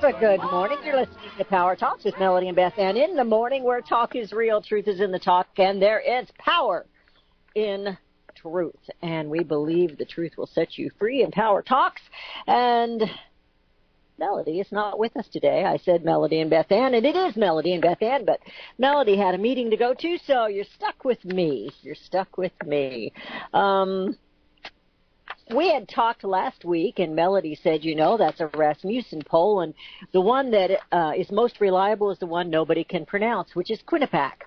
So good morning. You're listening to Power Talks with Melody and Beth. And in the morning where talk is real, truth is in the talk, and there is power in truth. And we believe the truth will set you free in Power Talks. And Melody is not with us today. I said Melody and Beth Ann, and it is Melody and Beth Ann, but Melody had a meeting to go to, so you're stuck with me. You're stuck with me. We had talked last week, and Melody said, you know, that's a Rasmussen poll, and the one that is most reliable is the one nobody can pronounce, which is Quinnipiac.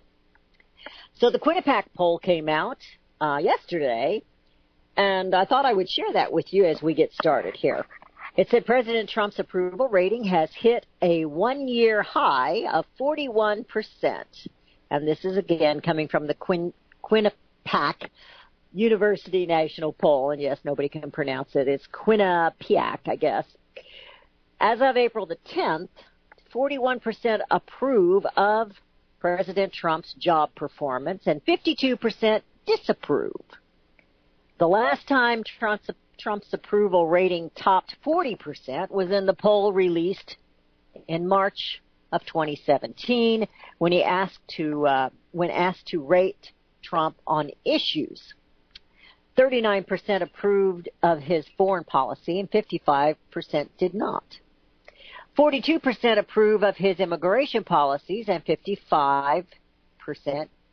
So the Quinnipiac poll came out yesterday, and I thought I would share that with you as we get started here. It said President Trump's approval rating has hit a one-year high of 41%. And this is, again, coming from the Quinnipiac University National Poll, and yes, nobody can pronounce it. It's Quinnipiac, I guess. As of April the 10th, 41% approve of President Trump's job performance and 52% disapprove. The last time Trump's approval rating topped 40% was in the poll released in March of 2017 when asked to rate Trump on issues. 39% approved of his foreign policy and 55% did not. 42% approve of his immigration policies and 55%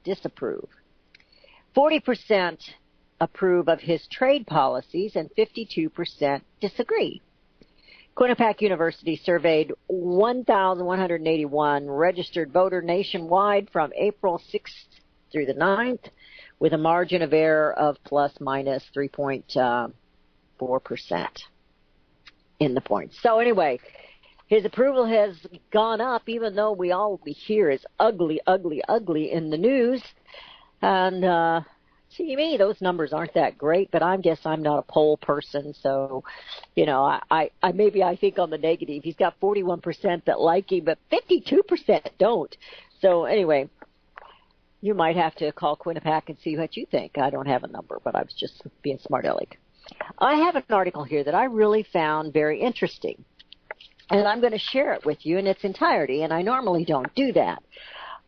disapprove. 40% approve of his trade policies and 52% disagree. Quinnipiac University surveyed 1,181 registered voters nationwide from April 6th through the 9th, with a margin of error of plus minus 3.4% in the points. So anyway, his approval has gone up, even though we hear is ugly, ugly, ugly in the news. And see me, those numbers aren't that great, but I guess I'm not a poll person, so you know, I maybe I think on the negative. He's got 41% that like him, but 52% don't. So anyway, you might have to call Quinnipiac and see what you think. I don't have a number, but I was just being smart aleck. I have an article here that I really found very interesting, and I'm going to share it with you in its entirety, and I normally don't do that.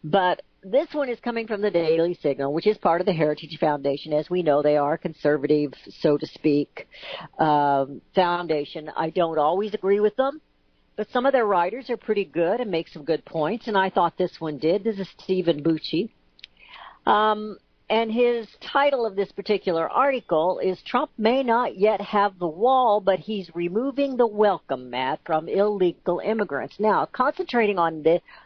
But this one is coming from the Daily Signal, which is part of the Heritage Foundation. As we know, they are a conservative, so to speak, foundation. I don't always agree with them, but some of their writers are pretty good and make some good points, and I thought this one did. This is Stephen Bucci. And his title of this particular article is Trump may not yet have the wall, but he's removing the welcome mat from illegal immigrants. Now, concentrating on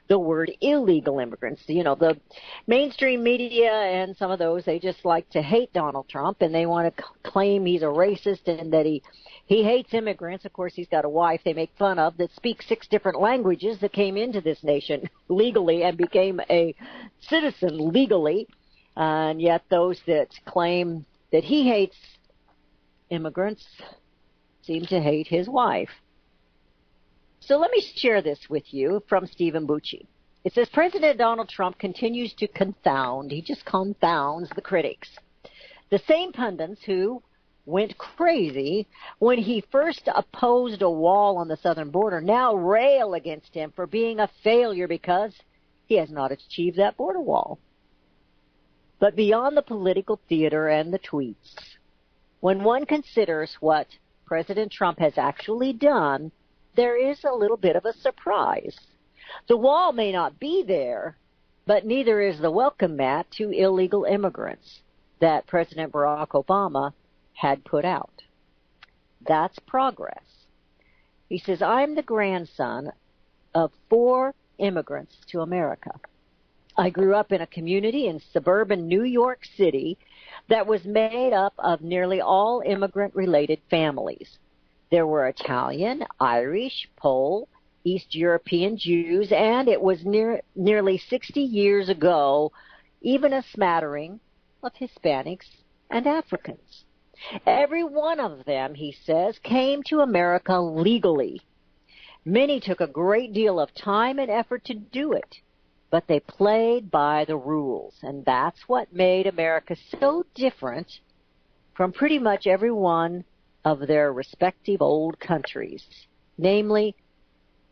the word illegal immigrants, you know, the mainstream media and some of those, they just like to hate Donald Trump, and they want to claim he's a racist and that he hates immigrants. Of course, he's got a wife they make fun of that speaks 6 different languages that came into this nation legally and became a citizen legally. And yet those that claim that he hates immigrants seem to hate his wife. So let me share this with you from Stephen Bucci. It says, President Donald Trump continues to confound. He just confounds the critics. The same pundits who went crazy when he first opposed a wall on the southern border now rail against him for being a failure because he has not achieved that border wall. But beyond the political theater and the tweets, when one considers what President Trump has actually done, there is a little bit of a surprise. The wall may not be there, but neither is the welcome mat to illegal immigrants that President Barack Obama had put out. That's progress. He says, I'm the grandson of 4 immigrants to America. I grew up in a community in suburban New York City that was made up of nearly all immigrant-related families. There were Italian, Irish, Pole, East European Jews, and it was nearly 60 years ago, even a smattering of Hispanics and Africans. Every one of them, he says, came to America legally. Many took a great deal of time and effort to do it, but they played by the rules, and that's what made America so different from pretty much every one of their respective old countries. Namely,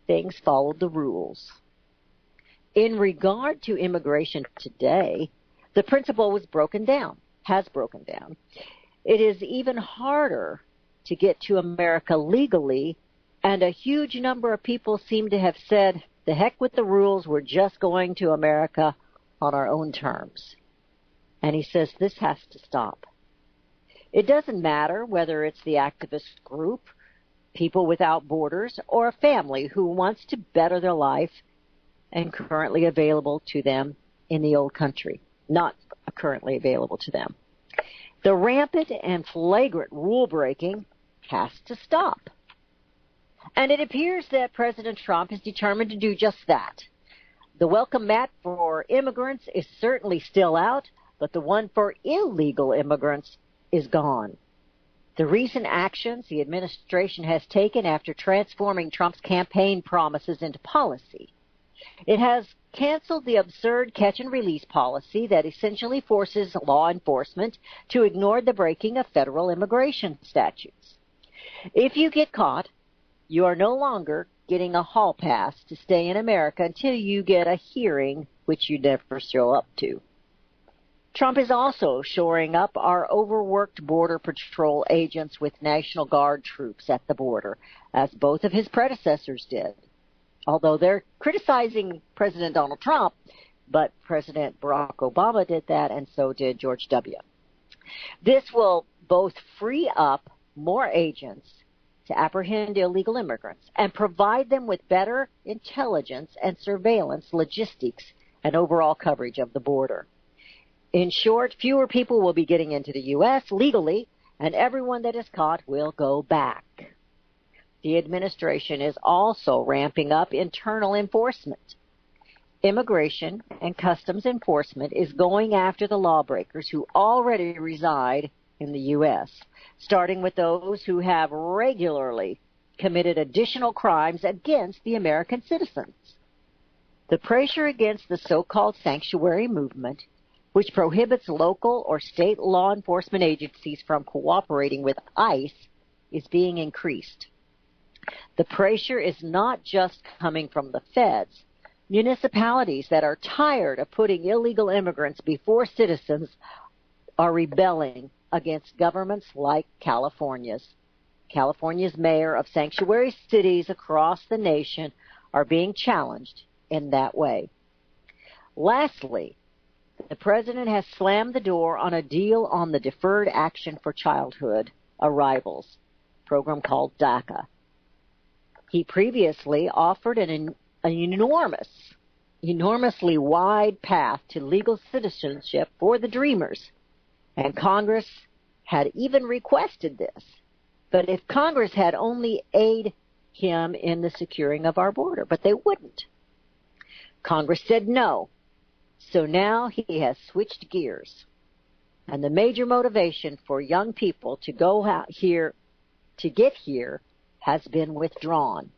things followed the rules. In regard to immigration today, the principle has broken down. It is even harder to get to America legally, and a huge number of people seem to have said, the heck with the rules, we're just going to America on our own terms. And he says this has to stop. It doesn't matter whether it's the activist group, People Without Borders, or a family who wants to better their life and currently available to them in the old country, not currently available to them. The rampant and flagrant rule breaking has to stop. And it appears that President Trump is determined to do just that. The welcome mat for immigrants is certainly still out, but the one for illegal immigrants is gone. The recent actions the administration has taken after transforming Trump's campaign promises into policy. It has canceled the absurd catch-and-release policy that essentially forces law enforcement to ignore the breaking of federal immigration statutes. If you get caught, you are no longer getting a hall pass to stay in America until you get a hearing, which you never show up to. Trump is also shoring up our overworked Border Patrol agents with National Guard troops at the border, as both of his predecessors did. Although they're criticizing President Donald Trump, but President Barack Obama did that, and so did George W. This will both free up more agents to apprehend illegal immigrants and provide them with better intelligence and surveillance, logistics, and overall coverage of the border. In short, fewer people will be getting into the U.S. legally, and everyone that is caught will go back. The administration is also ramping up internal enforcement. Immigration and Customs Enforcement is going after the lawbreakers who already reside in the U.S., starting with those who have regularly committed additional crimes against the American citizens. The pressure against the so-called sanctuary movement, which prohibits local or state law enforcement agencies from cooperating with ICE, is being increased. The pressure is not just coming from the feds. Municipalities that are tired of putting illegal immigrants before citizens are rebelling against governments like California's. California's mayor of sanctuary cities across the nation are being challenged in that way. Lastly, the president has slammed the door on a deal on the Deferred Action for Childhood Arrivals program called DACA. He previously offered an enormously wide path to legal citizenship for the Dreamers, and Congress had even requested this. But if Congress had only aided him in the securing of our border, but they wouldn't. Congress said no. So now he has switched gears. And the major motivation for young people to go out here, to get here, has been withdrawn.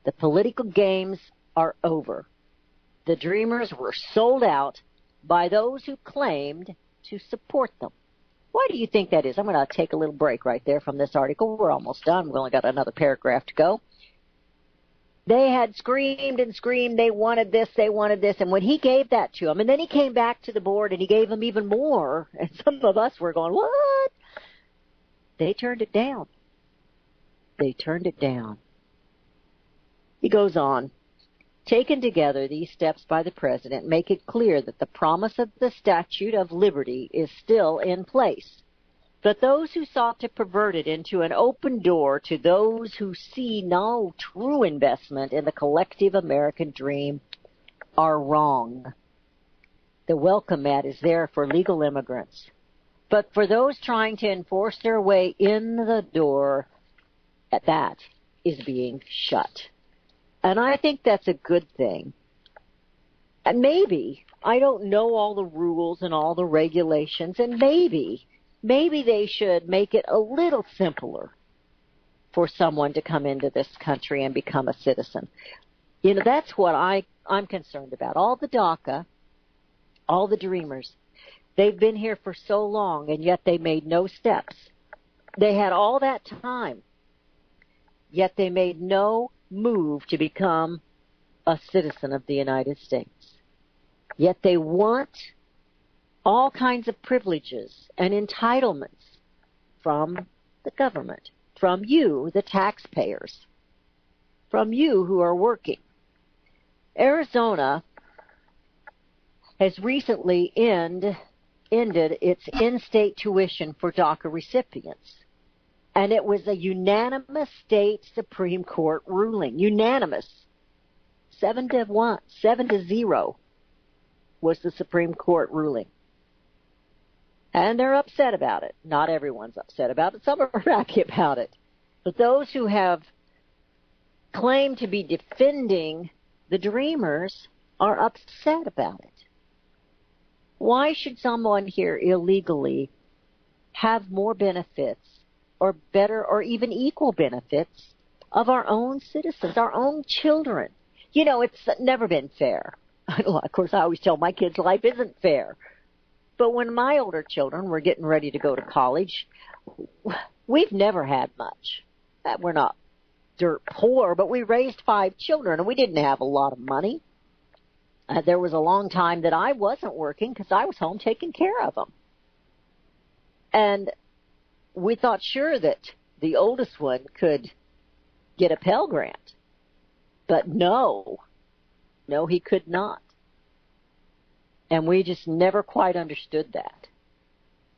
The political games are over. The Dreamers were sold out by those who claimed to support them. Why do you think that is? I'm going to take a little break right there from this article. We're almost done. We've only got another paragraph to go. They had screamed and screamed, they wanted this, and when he gave that to them, and then he came back to the board and he gave them even more, and some of us were going, what? They turned it down. They turned it down. He goes on. Taken together, these steps by the president make it clear that the promise of the Statute of Liberty is still in place. But those who sought to pervert it into an open door to those who see no true investment in the collective American dream are wrong. The welcome mat is there for legal immigrants. But for those trying to enforce their way in the door, that is being shut. And I think that's a good thing. And maybe, I don't know all the rules and all the regulations, and maybe they should make it a little simpler for someone to come into this country and become a citizen. You know, that's what I'm concerned about. All the DACA, all the Dreamers, they've been here for so long, and yet they made no steps. They had all that time, yet they made no move to become a citizen of the United States. Yet they want all kinds of privileges and entitlements from the government, from you, the taxpayers, from you who are working. Arizona has recently ended its in-state tuition for DACA recipients. And it was a unanimous state Supreme Court ruling. Unanimous. 7-0 was the Supreme Court ruling. And they're upset about it. Not everyone's upset about it. Some are happy about it. But those who have claimed to be defending the Dreamers are upset about it. Why should someone here illegally have more benefits or better or even equal benefits of our own citizens, our own children? You know, it's never been fair. Of course, I always tell my kids life isn't fair. But when my older children were getting ready to go to college, we've never had much. We're not dirt poor, but we raised 5 children, and we didn't have a lot of money. There was a long time that I wasn't working because I was home taking care of them. And we thought sure that the oldest one could get a Pell Grant. But no, he could not. And we just never quite understood that.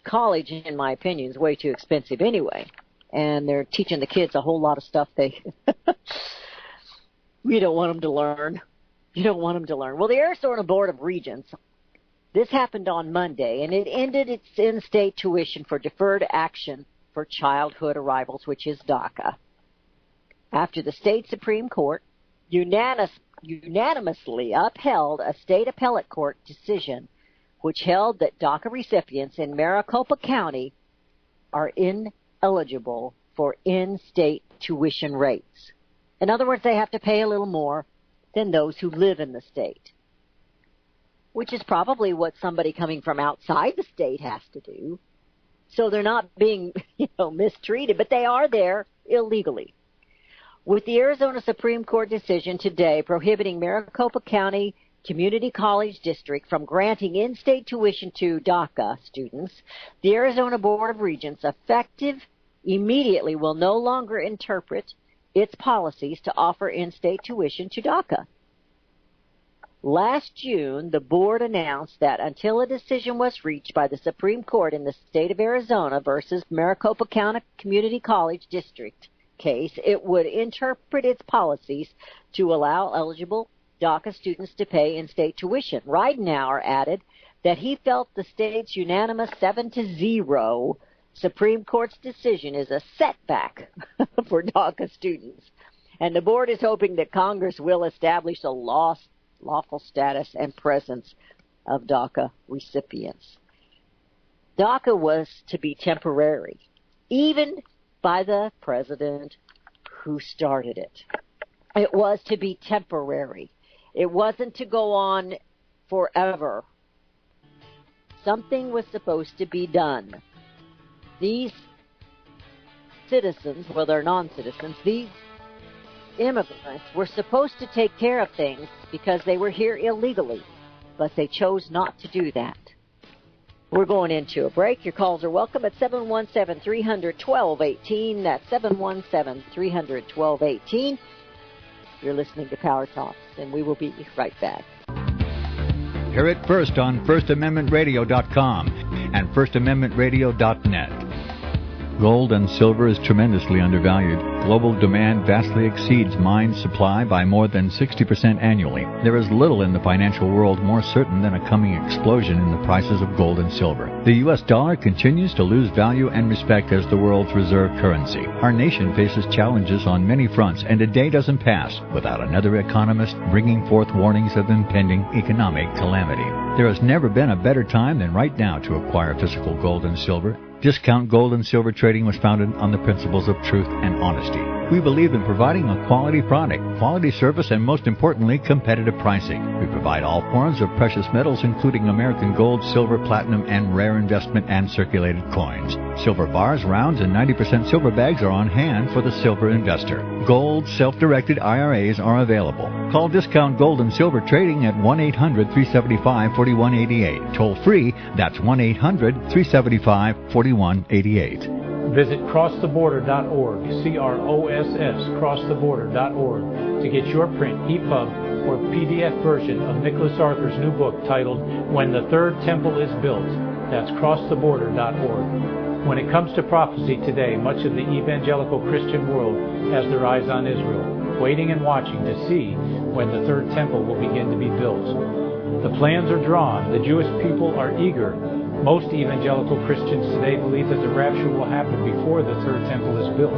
College, in my opinion, is way too expensive anyway. And they're teaching the kids a whole lot of stuff we don't want them to learn. You don't want them to learn. Well, the Arizona Board of Regents, this happened on Monday, and it ended its in-state tuition for deferred action for childhood arrivals, which is DACA, after the state Supreme Court unanimously upheld a state appellate court decision which held that DACA recipients in Maricopa County are ineligible for in-state tuition rates. In other words, they have to pay a little more than those who live in the state, which is probably what somebody coming from outside the state has to do. So they're not being, mistreated, but they are there illegally. With the Arizona Supreme Court decision today prohibiting Maricopa County Community College District from granting in-state tuition to DACA students, the Arizona Board of Regents, effective immediately, will no longer interpret its policies to offer in-state tuition to DACA. Last June, the board announced that until a decision was reached by the Supreme Court in the state of Arizona versus Maricopa County Community College District case, it would interpret its policies to allow eligible DACA students to pay in-state tuition. Ridenour added that he felt the state's unanimous 7-0 Supreme Court's decision is a setback for DACA students, and the board is hoping that Congress will establish a lawful status and presence of DACA recipients. DACA was to be temporary, even by the president who started it. It was to be temporary. It wasn't to go on forever. Something was supposed to be done. These citizens, well, they're non-citizens, these immigrants were supposed to take care of things because they were here illegally, but they chose not to do that. We're going into a break. Your calls are welcome at 717-300-1218. That's 717-300-1218. You're listening to Power Talks, and we will be right back. Hear it first on FirstAmendmentRadio.com and FirstAmendmentRadio.net. Gold and silver is tremendously undervalued. Global demand vastly exceeds mine supply by more than 60% annually. There is little in the financial world more certain than a coming explosion in the prices of gold and silver. The U.S. dollar continues to lose value and respect as the world's reserve currency. Our nation faces challenges on many fronts, and a day doesn't pass without another economist bringing forth warnings of impending economic calamity. There has never been a better time than right now to acquire physical gold and silver. Discount Gold and Silver Trading was founded on the principles of truth and honesty. We believe in providing a quality product, quality service, and most importantly, competitive pricing. We provide all forms of precious metals, including American gold, silver, platinum, and rare investment and circulated coins. Silver bars, rounds, and 90% silver bags are on hand for the silver investor. Gold self-directed IRAs are available. Call Discount Gold and Silver Trading at 1-800-375-4188. Toll free, that's 1-800-375-4188. Visit crosstheborder.org, C-R-O-S-S, crosstheborder.org, to get your print, EPUB, or PDF version of Nicholas Arthur's new book titled When the Third Temple is Built. That's crosstheborder.org. When it comes to prophecy today, much of the evangelical Christian world has their eyes on Israel, waiting and watching to see when the third temple will begin to be built. The plans are drawn. The Jewish people are eager. Most evangelical Christians today believe that the rapture will happen before the third temple is built.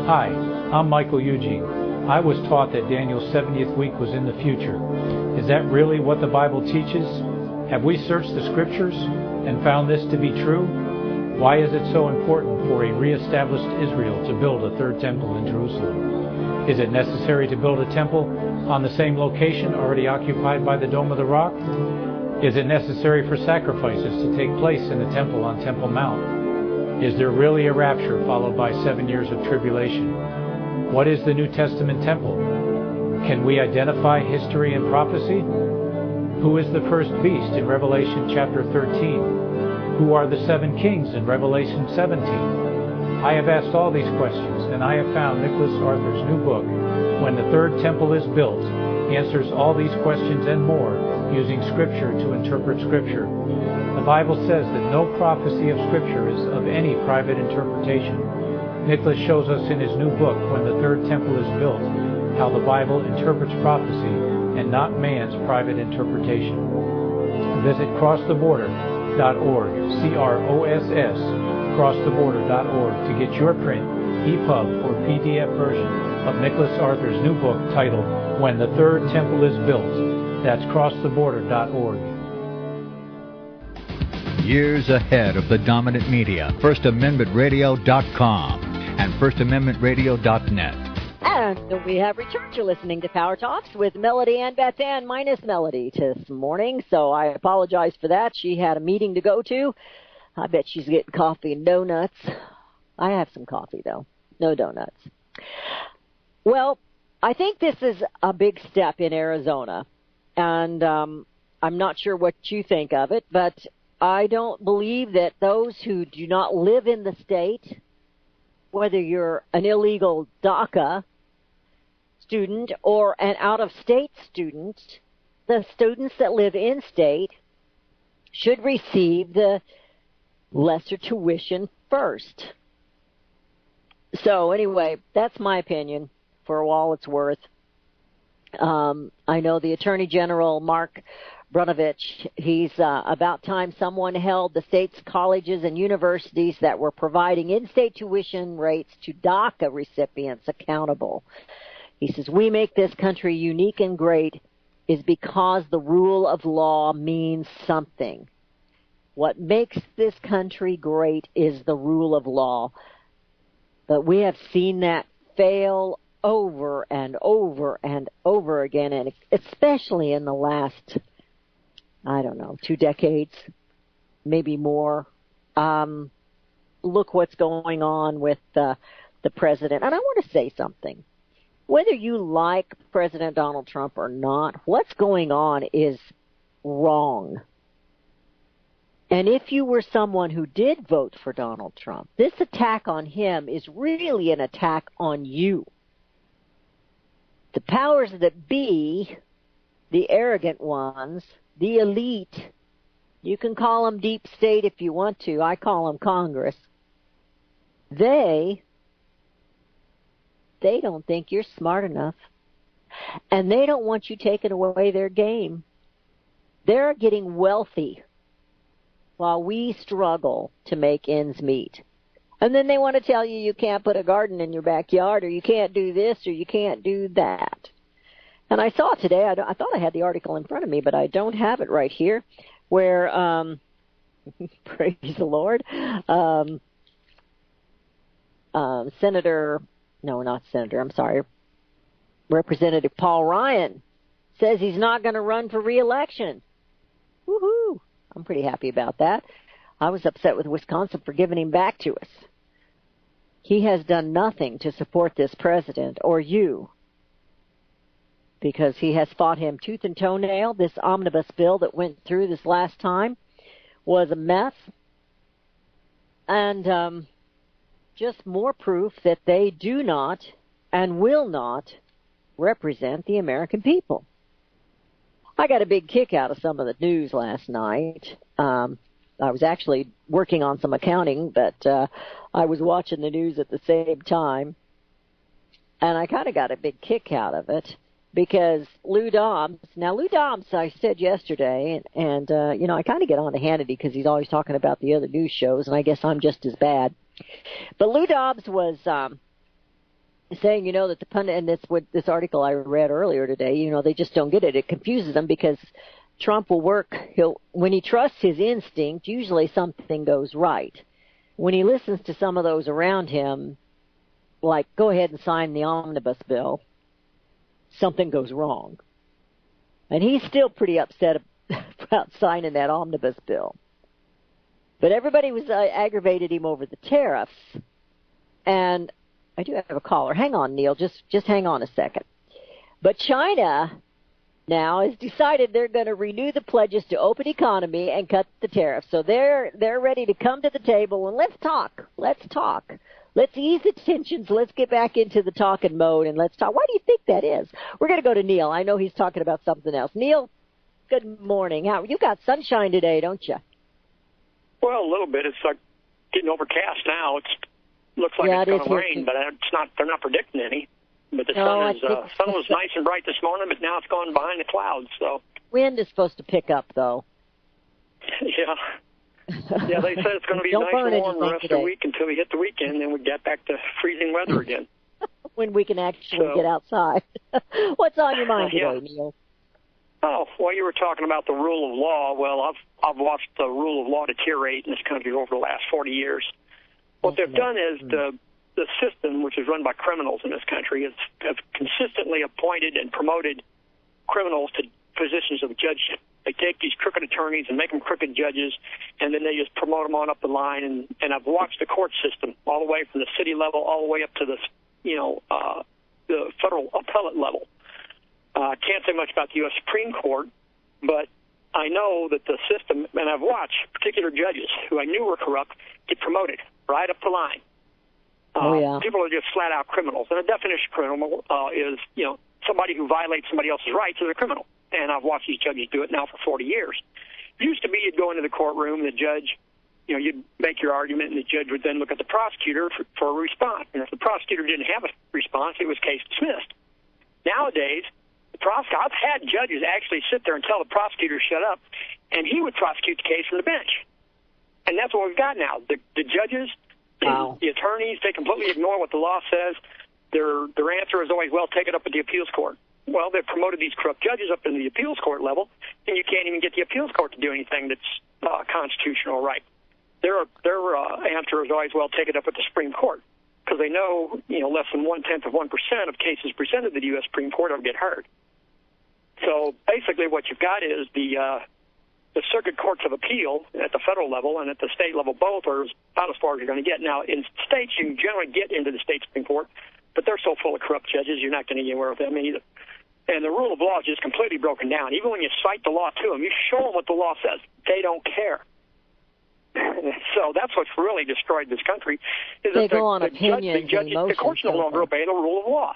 Hi, I'm Michael Eugene. I was taught that Daniel's 70th week was in the future. Is that really what the Bible teaches? Have we searched the Scriptures and found this to be true? Why is it so important for a reestablished Israel to build a third temple in Jerusalem? Is it necessary to build a temple on the same location already occupied by the Dome of the Rock? Is it necessary for sacrifices to take place in the temple on Temple Mount? Is there really a rapture followed by 7 years of tribulation? What is the New Testament temple? Can we identify history and prophecy? Who is the first beast in Revelation chapter 13? Who are the 7 kings in Revelation 17? I have asked all these questions, and I have found Nicholas Arthur's new book, When the Third Temple is Built, answers all these questions and more using Scripture to interpret Scripture. The Bible says that no prophecy of Scripture is of any private interpretation. Nicholas shows us in his new book, When the Third Temple is Built, how the Bible interprets prophecy and not man's private interpretation. Visit crosstheborder.org, C-R-O-S-S, crosstheborder.org, to get your print, EPUB, or PDF version of Nicholas Arthur's new book titled When the Third Temple is Built. That's crosstheborder.org. Years ahead of the dominant media, FirstAmendmentRadio.com and FirstAmendmentRadio.net. And we have returned. You're listening to Power Talks with Melody and Beth Ann, minus Melody this morning, so I apologize for that. She had a meeting to go to. I bet she's getting coffee and donuts. I have some coffee, though. No donuts. Well, I think this is a big step in Arizona, and I'm not sure what you think of it, but I don't believe that those who do not live in the state, whether you're an illegal DACA student or an out-of-state student, the students that live in-state should receive the lesser tuition first. So anyway, that's my opinion for all it's worth. I know the Attorney General, Mark Brunovich, he's about time someone held the state's colleges and universities that were providing in-state tuition rates to DACA recipients accountable. He says, we make this country unique and great is because the rule of law means something. What makes this country great is the rule of law. But we have seen that fail over and over and over again, and especially in the last, 2 decades, maybe more. Look what's going on with the president. And I want to say something. Whether you like President Donald Trump or not, what's going on is wrong. And if you were someone who did vote for Donald Trump, this attack on him is really an attack on you. The powers that be, the arrogant ones, the elite, you can call them deep state if you want to. I call them Congress. They don't think you're smart enough. And they don't want you taking away their game. They're getting wealthy while we struggle to make ends meet. And then they want to tell you you can't put a garden in your backyard, or you can't do this, or you can't do that. And I saw today, I thought I had the article in front of me, but I don't have it right here, where, praise the Lord, Senator no, not senator, I'm sorry, Representative Paul Ryan says he's not going to run for re-election. Woohoo! I'm pretty happy about that. I was upset with Wisconsin for giving him back to us. He has done nothing to support this president or you, because he has fought him tooth and toenail. This omnibus bill that went through this last time was a mess. And just more proof that they do not and will not represent the American people. I got a big kick out of some of the news last night. I was actually working on some accounting, but I was watching the news at the same time. And I kind of got a big kick out of it because Lou Dobbs, I said yesterday, and I kind of get on to Hannity because he's always talking about the other news shows, and I guess I'm just as bad. But Lou Dobbs was saying, that the pundit, and this article I read earlier today, they just don't get it. It confuses them because Trump will work. When he trusts his instinct, usually something goes right. When he listens to some of those around him, like, go ahead and sign the omnibus bill, something goes wrong. And he's still pretty upset about signing that omnibus bill. But everybody was aggravated him over the tariffs. And I do have a caller. Hang on, Neil. Just hang on a second. But China now has decided they're going to renew the pledges to open economy and cut the tariffs. So they're ready to come to the table and let's talk. Let's ease the tensions. Let's get back into the talking mode and let's talk. Why do you think that is? We're going to go to Neil. I know he's talking about something else. Neil, good morning. You got sunshine today, don't you? Well, a little bit. It's like getting overcast now. It looks like it's going to rain, but it's not. They're not predicting any. But the sun was nice and bright this morning, but now it's gone behind the clouds. So wind is supposed to pick up, though. Yeah. Yeah, they said it's going to be nice and warm the rest of the week until we hit the weekend, then we get back to freezing weather again. When we can actually get outside. What's on your mind today, Neil? Oh, well, you were talking about the rule of law. Well, I've watched the rule of law deteriorate in this country over the last 40 years. What they've done is the system, which is run by criminals in this country, have consistently appointed and promoted criminals to positions of judgeship. They take these crooked attorneys and make them crooked judges, and then they just promote them on up the line. And I've watched the court system all the way from the city level all the way up to the federal appellate level. Can't say much about the U.S. Supreme Court, but I know that the system, and I've watched particular judges who I knew were corrupt get promoted right up the line. People are just flat-out criminals. And the definition of criminal is, somebody who violates somebody else's rights is a criminal. And I've watched these judges do it now for 40 years. It used to be you'd go into the courtroom, and the judge, you'd make your argument, and the judge would then look at the prosecutor for a response. And if the prosecutor didn't have a response, it was case dismissed. Nowadays, I've had judges actually sit there and tell the prosecutor to shut up, and he would prosecute the case from the bench. And that's what we've got now. The judges, the attorneys, they completely ignore what the law says. Their answer is always, well, take it up at the appeals court. Well, they've promoted these corrupt judges up in the appeals court level, and you can't even get the appeals court to do anything that's constitutional or right. Their answer is always, well, take it up at the Supreme Court, because they know, less than 0.1% of cases presented to the U.S. Supreme Court will get heard. So basically what you've got is the circuit courts of appeal at the federal level and at the state level both are about as far as you're going to get. Now, in states, you can generally get into the state Supreme Court, but they're so full of corrupt judges, you're not going to get anywhere with them either. And the rule of law is just completely broken down. Even when you cite the law to them, you show them what the law says. They don't care. So that's what's really destroyed this country. Is they go on opinions and emotions. The courts no longer obey the rule of law.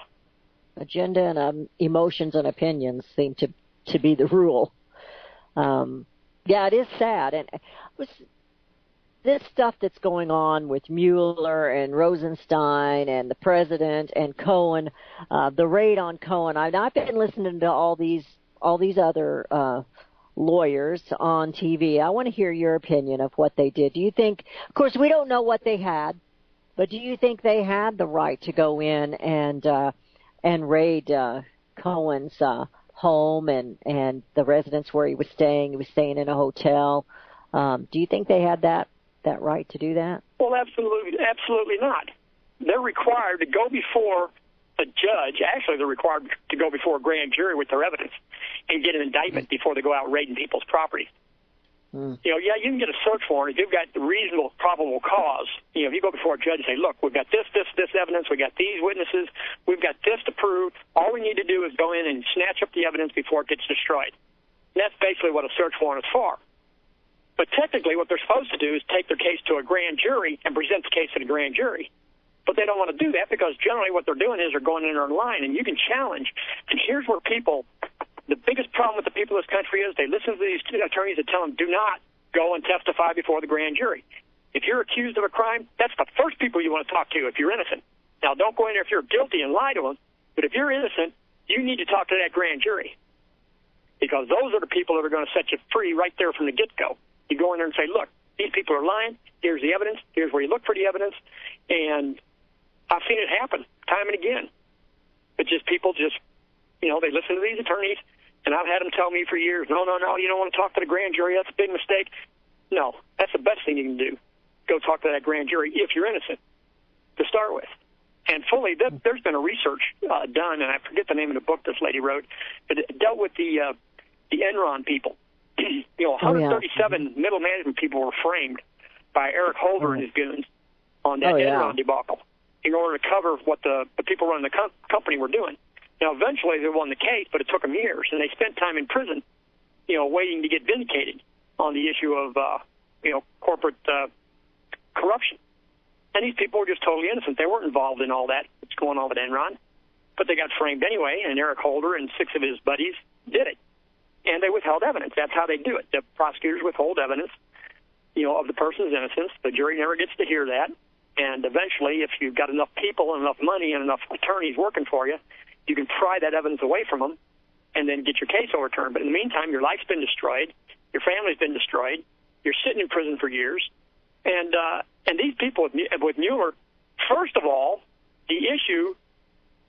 Agenda and emotions and opinions seem to be the rule. It is sad. And this stuff that's going on with Mueller and Rosenstein and the president and Cohen, the raid on Cohen. I've been listening to all these other lawyers on TV. I want to hear your opinion of what they did. Do you think, of course, we don't know what they had, but do you think they had the right to go in and raid Cohen's home and the residence where he was staying? He was staying in a hotel. Do you think they had that right to do that? Well, absolutely not. they're required to go before a judge. Actually, they're required to go before a grand jury with their evidence and get an indictment before they go out raiding people's property. You know, yeah, you can get a search warrant if you've got the reasonable, probable cause. You know, if you go before a judge and say, look, we've got this evidence, we got these witnesses, we've got this to prove. All we need to do is go in and snatch up the evidence before it gets destroyed. And that's basically what a search warrant is for. But technically, what they're supposed to do is take their case to a grand jury and present the case to the grand jury. But they don't want to do that because generally what they're doing is they're going in their line, and you can challenge. And here's where the biggest problem with the people of this country is they listen to these attorneys that tell them, do not go and testify before the grand jury. If you're accused of a crime, that's the first people you want to talk to if you're innocent. Now, don't go in there if you're guilty and lie to them, but if you're innocent, you need to talk to that grand jury because those are the people that are going to set you free right there from the get-go. You go in there and say, look, these people are lying. Here's the evidence. Here's where you look for the evidence. And I've seen it happen time and again. But just people you know, they listen to these attorneys, and I've had them tell me for years, no, you don't want to talk to the grand jury. That's a big mistake. No, that's the best thing you can do. Go talk to that grand jury if you're innocent to start with. And fully, there's been a research done, and I forget the name of the book this lady wrote, but it dealt with the Enron people. You know, 137 middle management people were framed by Eric Holder and his goons on that Enron debacle in order to cover what the people running the company were doing. Now, eventually they won the case, but it took them years, and they spent time in prison, you know, waiting to get vindicated on the issue of, you know, corporate corruption. And these people were just totally innocent. They weren't involved in all that that's going on with Enron, but they got framed anyway, and Eric Holder and 6 of his buddies did it. And they withheld evidence. That's how they do it. The prosecutors withhold evidence, you know, of the person's innocence. The jury never gets to hear that. And eventually, if you've got enough people and enough money and enough attorneys working for you, you can pry that evidence away from them and then get your case overturned. But in the meantime, your life's been destroyed. Your family's been destroyed. You're sitting in prison for years. And these people with Mueller, first of all, the issue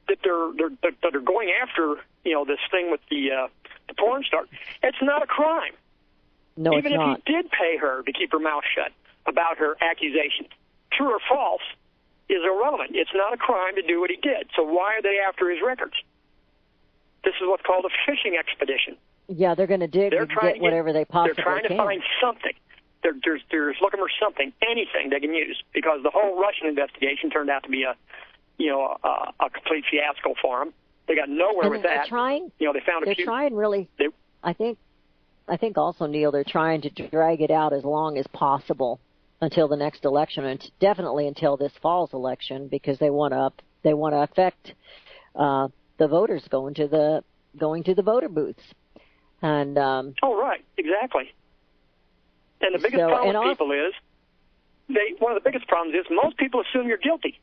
that they're going after, you know, this thing with the porn star, it's not a crime. No, even if he did pay her to keep her mouth shut about her accusations, true or false, is irrelevant. It's not a crime to do what he did. So why are they after his records? This is what's called a fishing expedition. Yeah, they're going to dig and get whatever they possibly can. They're trying to find something. They're looking for something, anything they can use, because the whole Russian investigation turned out to be a complete fiasco for them. They got nowhere with that. You know, they found they're trying really. I think also, Neil, they're trying to drag it out as long as possible until the next election, and definitely until this fall's election, because they want to affect the voters going to the voter booths. And right, exactly. And the biggest problem with people is one of the biggest problems is most people assume you're guilty.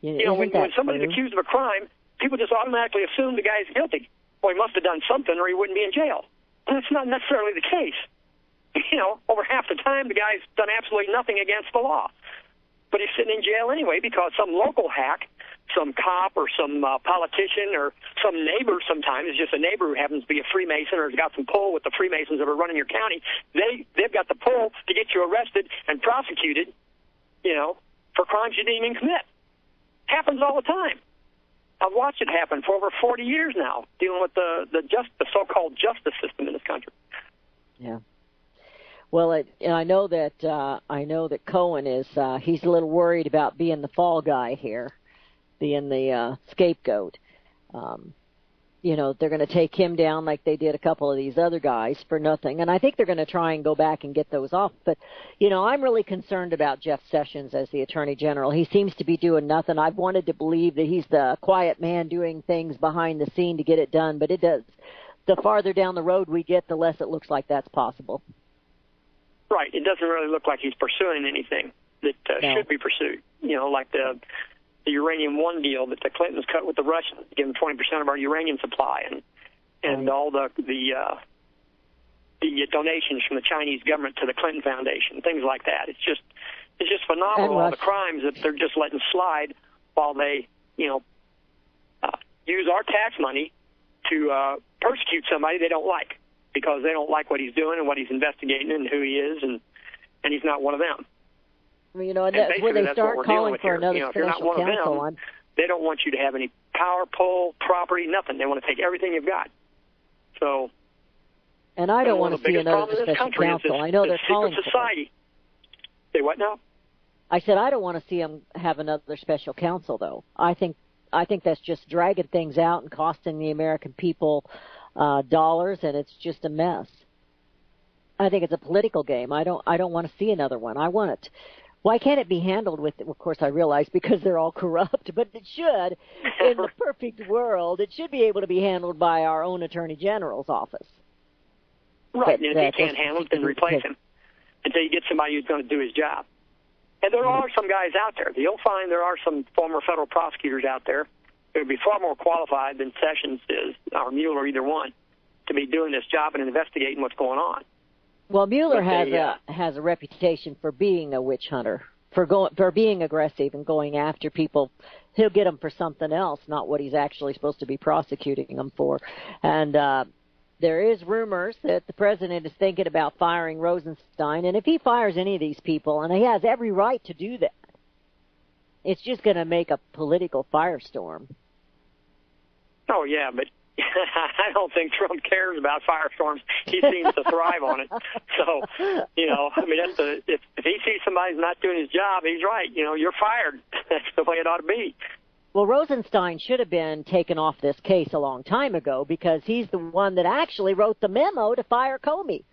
You know, when somebody's accused of a crime, people just automatically assume the guy's guilty. Well, he must have done something or he wouldn't be in jail. And that's not necessarily the case. You know, over half the time, the guy's done absolutely nothing against the law. But he's sitting in jail anyway because some local hack, some cop or some politician or some neighbor sometimes, it's just a neighbor who happens to be a Freemason or has got some pull with the Freemasons that are running your county, they've got the pull to get you arrested and prosecuted, you know, for crimes you didn't even commit. Happens all the time. I've watched it happen for over 40 years now, dealing with the so-called justice system in this country. Yeah. Well, I know that Cohen is he's a little worried about being the fall guy here, being the scapegoat. You know, they're going to take him down like they did a couple of these other guys for nothing. And I think they're going to try and go back and get those off. But, you know, I'm really concerned about Jeff Sessions as the Attorney General. He seems to be doing nothing. I've wanted to believe that he's the quiet man doing things behind the scene to get it done. But it does. The farther down the road we get, the less it looks like that's possible. Right. It doesn't really look like he's pursuing anything that should be pursued. You know, like the Uranium One deal that the Clintons cut with the Russians, give them 20% of our uranium supply, and all the donations from the Chinese government to the Clinton Foundation, things like that. It's just phenomenal, all the crimes that they're just letting slide while they, you know, use our tax money to persecute somebody they don't like because they don't like what he's doing and what he's investigating and who he is, and he's not one of them. You know, and that's where they start calling for another special counsel. They don't want you to have any power, pull, property, nothing. They want to take everything you've got. So, and I don't want to see another special counsel. I know they're calling for society. Say what now? I said I don't want to see them have another special counsel, though. I think that's just dragging things out and costing the American people dollars, and it's just a mess. I think it's a political game. I don't want to see another one. I want it. Why can't it be handled with, of course I realize because they're all corrupt, but it should, in the perfect world, it should be able to be handled by our own Attorney General's office. Right, and if he can't handle it, then replace him until you get somebody who's going to do his job. And there are some guys out there. You'll find there are some former federal prosecutors out there who would be far more qualified than Sessions is, or Mueller, either one, to be doing this job and investigating what's going on. Well, Mueller has a reputation for being a witch hunter, for being aggressive and going after people. He'll get them for something else, not what he's actually supposed to be prosecuting them for. And there is rumors that the president is thinking about firing Rosenstein, and if he fires any of these people, and he has every right to do that, it's just going to make a political firestorm. Oh, yeah, but I don't think Trump cares about firestorms. He seems to thrive on it. So, I mean, if he sees somebody's not doing his job, he's right. You're fired. That's the way it ought to be. Well, Rosenstein should have been taken off this case a long time ago because he's the one that actually wrote the memo to fire Comey.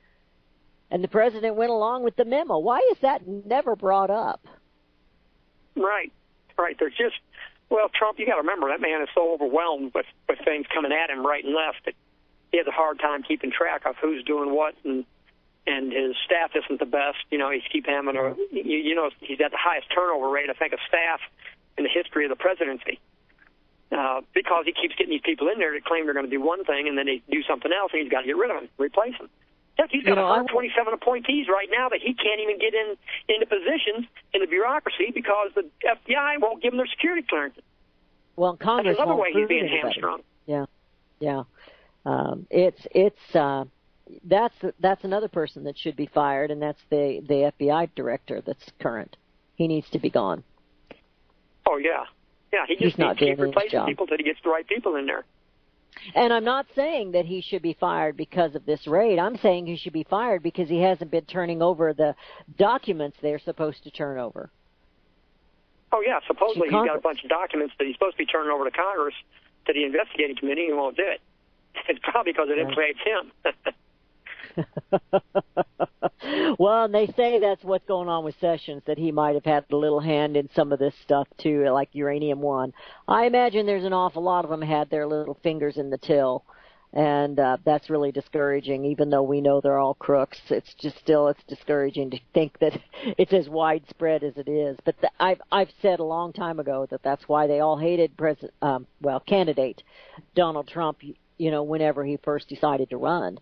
And the president went along with the memo. Why is that never brought up? Right. There's just, Trump, you got to remember, that man is so overwhelmed with things coming at him right and left that he has a hard time keeping track of who's doing what, and his staff isn't the best. He's he's at the highest turnover rate, I think, of staff in the history of the presidency, because he keeps getting these people in there that claim they're going to do one thing, and then they do something else, and he's got to get rid of them, replace them. Heck, he's got 127 appointees right now that he can't even get into positions in the bureaucracy because the FBI won't give them their security clearances. Well, Congress won't approve anybody. That's another way he's being hamstrung. Yeah. That's another person that should be fired, and that's the FBI director that's current. He needs to be gone. Oh, yeah. Yeah, he just needs to keep replacing people until he gets the right people in there. And I'm not saying that he should be fired because of this raid. I'm saying he should be fired because he hasn't been turning over the documents they're supposed to turn over. Oh, yeah. Supposedly he's got a bunch of documents that he's supposed to be turning over to Congress, to the investigating committee, and he won't do it. It's probably because it implicates him. Well, and they say that's what's going on with Sessions, that he might have had a little hand in some of this stuff, too, like Uranium One. I imagine there's an awful lot of them had their little fingers in the till, and that's really discouraging, even though we know they're all crooks. It's discouraging to think that it's as widespread as it is. But I've said a long time ago that that's why they all hated candidate Donald Trump, whenever he first decided to run.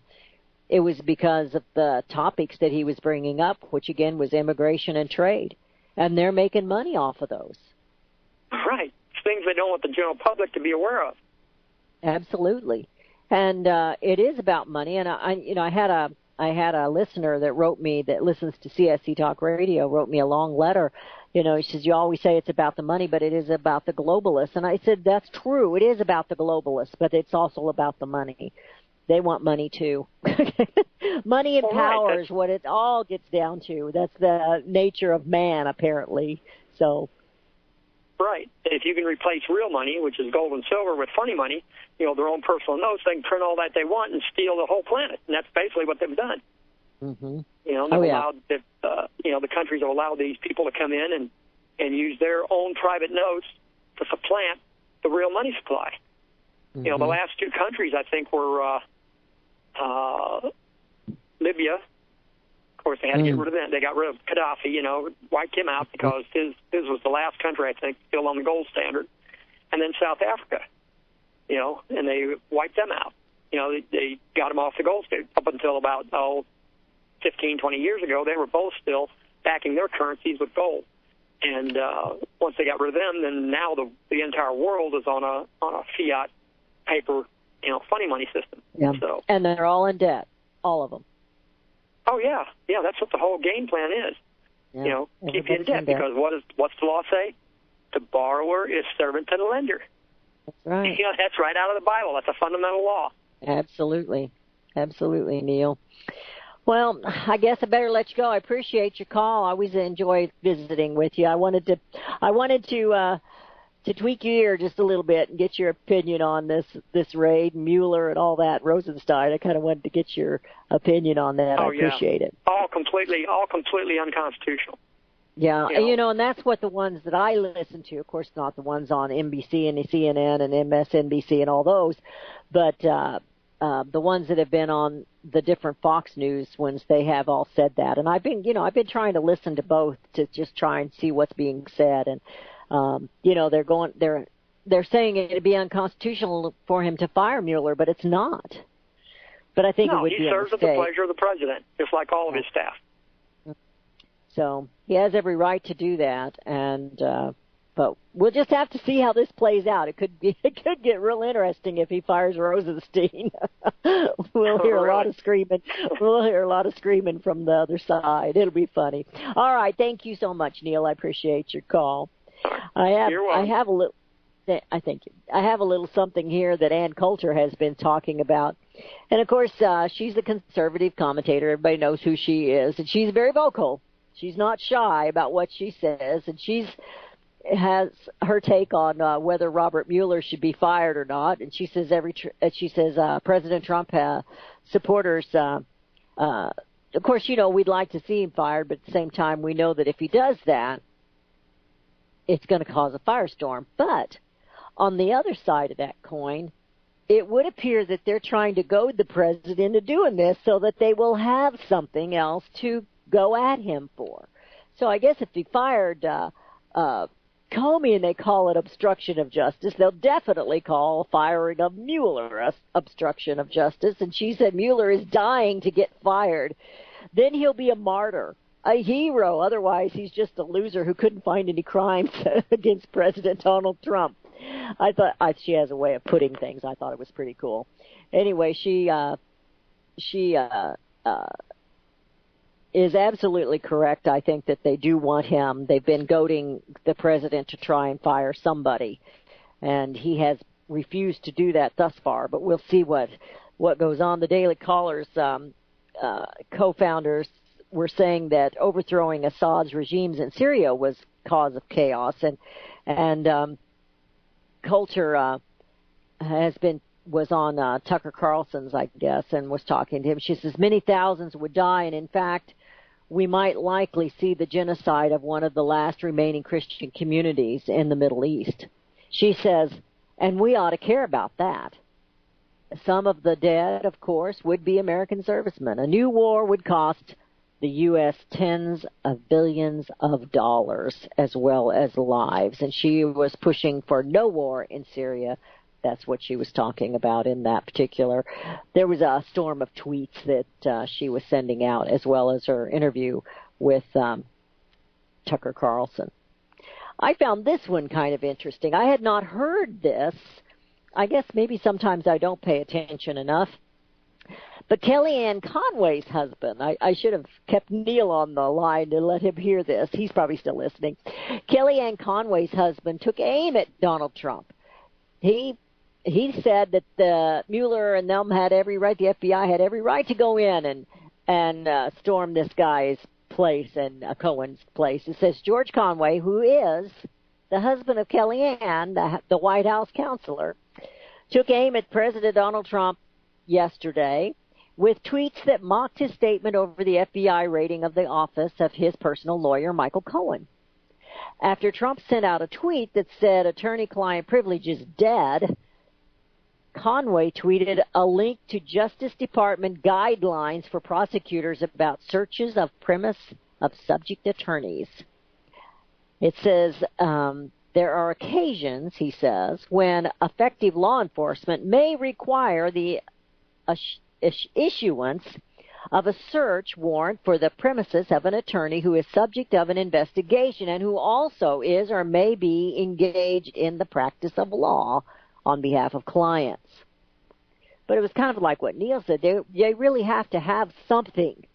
It was because of the topics that he was bringing up, which, again, was immigration and trade. And they're making money off of those. Right. It's things they don't want the general public to be aware of. Absolutely. And it is about money. And, I had a listener that wrote me, that listens to CSC Talk Radio, wrote me a long letter. He says, you always say it's about the money, but it is about the globalists. And I said, that's true. It is about the globalists, but it's also about the money. They want money, too. Money and power is what it all gets down to. That's the nature of man, apparently. So, right. If you can replace real money, which is gold and silver, with funny money, their own personal notes, they can print all that they want and steal the whole planet. And that's basically what they've done. Mm-hmm. The countries have allowed these people to come in and use their own private notes to supplant the real money supply. Mm-hmm. The last two countries, I think, were Libya. Of course, they had to get rid of them. They got rid of Gaddafi, wiped him out because his was the last country, I think, still on the gold standard. And then South Africa, and they wiped them out. They got them off the gold standard. Up until about 15, 20 years ago, they were both still backing their currencies with gold. And once they got rid of them, then now the entire world is on a fiat paper, funny money system. Yeah. So, and they're all in debt, all of them. Oh, yeah. Yeah, that's what the whole game plan is. Yeah. Keep you in debt, because what's the law say? The borrower is servant to the lender. That's right. That's right out of the Bible. That's a fundamental law. Absolutely, Neil. Well, I guess I better let you go. I appreciate your call. I always enjoy visiting with you. I wanted to tweak your ear just a little bit and get your opinion on this raid, Mueller and all that, Rosenstein. I kind of wanted to get your opinion on that. I appreciate it. All completely unconstitutional. Yeah, and that's what the ones that I listen to, of course, not the ones on NBC and CNN and MSNBC and all those, but the ones that have been on the different Fox News ones, they have all said that. And I've been trying to listen to both to just try and see what's being said. And they're saying it'd be unconstitutional for him to fire Mueller, but it's not. But I think it would be a mistake. No, he serves at the pleasure of the president, just like all of his staff. So he has every right to do that, and but we'll just have to see how this plays out. It could get real interesting if he fires Rosenstein. We'll hear a lot of screaming. We'll hear a lot of screaming from the other side. It'll be funny. All right, thank you so much, Neil. I appreciate your call. I have a little something here that Ann Coulter has been talking about. And, of course, she's a conservative commentator. Everybody knows who she is. And she's very vocal. She's not shy about what she says. And has her take on whether Robert Mueller should be fired or not. And she says President Trump supporters, of course, we'd like to see him fired. But at the same time, we know that if he does that, it's going to cause a firestorm. But on the other side of that coin, it would appear that they're trying to goad the president into doing this so that they will have something else to go at him for. So I guess if he fired Comey and they call it obstruction of justice, they'll definitely call firing of Mueller obstruction of justice. And she said Mueller is dying to get fired. Then he'll be a martyr, a hero. Otherwise, he's just a loser who couldn't find any crimes against President Donald Trump. I thought she has a way of putting things. I thought it was pretty cool. Anyway, she is absolutely correct. I think that they do want him. They've been goading the president to try and fire somebody, and he has refused to do that thus far. But we'll see what goes on. The Daily Caller's co-founders were saying that overthrowing Assad's regimes in Syria was cause of chaos, and Coulter was on Tucker Carlson's, I guess, and was talking to him. She says many thousands would die, and in fact, we might likely see the genocide of one of the last remaining Christian communities in the Middle East. She says, and we ought to care about that. Some of the dead, of course, would be American servicemen. A new war would cost the U.S. tens of billions of dollars as well as lives. And she was pushing for no war in Syria. That's what she was talking about in that particular. There was a storm of tweets that she was sending out, as well as her interview with Tucker Carlson. I found this one kind of interesting. I had not heard this. I guess maybe sometimes I don't pay attention enough. But Kellyanne Conway's husband, I should have kept Neil on the line to let him hear this. He's probably still listening. Kellyanne Conway's husband took aim at Donald Trump. He said that the Mueller and them had every right, the FBI had every right to go in and storm this guy's place and Cohen's place. It says George Conway, who is the husband of Kellyanne, the White House counselor, took aim at President Donald Trump yesterday with tweets that mocked his statement over the FBI raiding of the office of his personal lawyer, Michael Cohen. After Trump sent out a tweet that said attorney-client privilege is dead, Conway tweeted a link to Justice Department guidelines for prosecutors about searches of premise of subject attorneys. It says there are occasions, he says, when effective law enforcement may require the issuance of a search warrant for the premises of an attorney who is subject of an investigation and who also is or may be engaged in the practice of law on behalf of clients. But it was kind of like what Neil said. They really have to have something.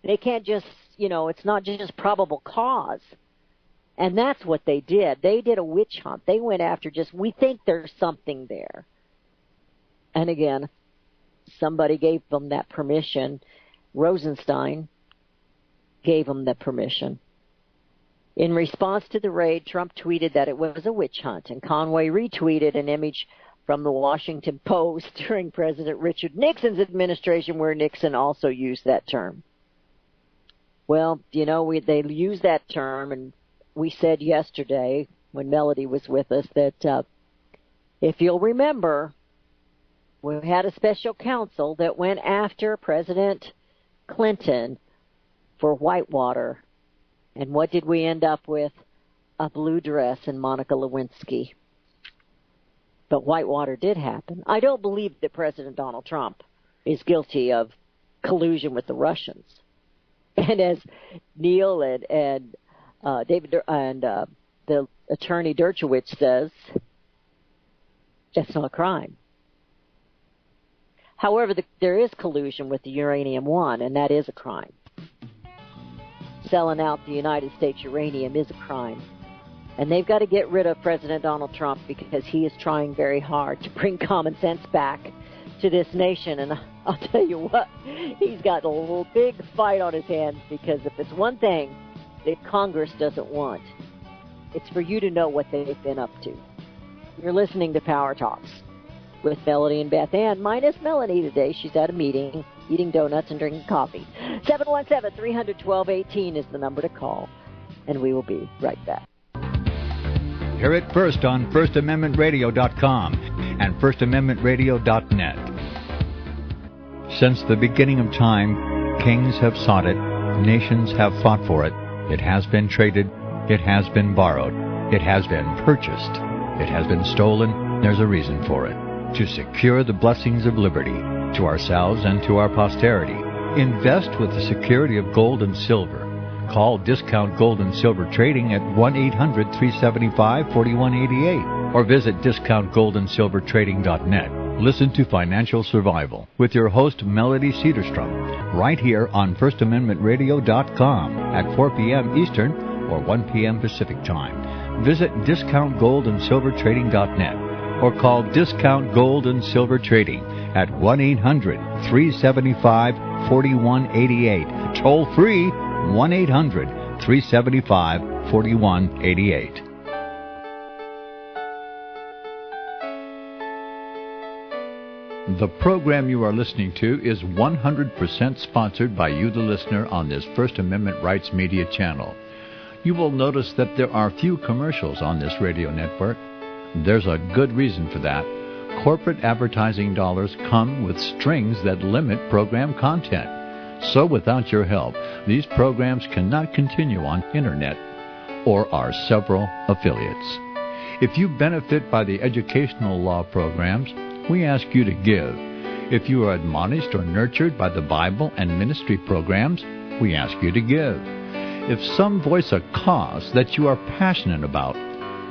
They can't just it's not just probable cause. And that's what they did. They did a witch hunt. They went after we think there's something there. And again, somebody gave them that permission. Rosenstein gave them the permission. In response to the raid, Trump tweeted that it was a witch hunt, and Conway retweeted an image from the Washington Post during President Richard Nixon's administration where Nixon also used that term. Well, they used that term, and we said yesterday when Melody was with us that if you'll remember, we had a special counsel that went after President Clinton for Whitewater. And what did we end up with? A blue dress and Monica Lewinsky. But Whitewater did happen. I don't believe that President Donald Trump is guilty of collusion with the Russians. And as Neil and David and the attorney Dershowitz says, that's not a crime. However, there is collusion with the Uranium One, and that is a crime. Selling out the United States uranium is a crime. And they've got to get rid of President Donald Trump because he is trying very hard to bring common sense back to this nation. And I'll tell you what, he's got a little big fight on his hands, because if it's one thing that Congress doesn't want, it's for you to know what they've been up to. You're listening to Power Talks with Melody and Beth Ann, minus Melanie today. She's at a meeting, eating donuts and drinking coffee. 717-300-1218 is the number to call, and we will be right back. Hear it first on FirstAmendmentRadio.com and FirstAmendmentRadio.net. Since the beginning of time, kings have sought it, nations have fought for it. It has been traded, it has been borrowed, it has been purchased, it has been stolen. There's a reason for it. To secure the blessings of liberty to ourselves and to our posterity. Invest with the security of gold and silver. Call Discount Gold and Silver Trading at 1-800-375-4188 or visit discountgoldandsilvertrading.net. Listen to Financial Survival with your host Melody Cedarstrom right here on FirstAmendmentRadio.com at 4 p.m. Eastern or 1 p.m. Pacific Time. Visit discountgoldandsilvertrading.net or call Discount Gold and Silver Trading at 1-800-375-4188. Toll free, 1-800-375-4188. The program you are listening to is 100% sponsored by you, the listener, on this First Amendment Rights Media channel. You will notice that there are few commercials on this radio network. There's a good reason for that. Corporate advertising dollars come with strings that limit program content. So without your help, these programs cannot continue on internet or our several affiliates. If you benefit by the educational law programs, we ask you to give. If you are admonished or nurtured by the Bible and ministry programs, we ask you to give. If some voice a cause that you are passionate about,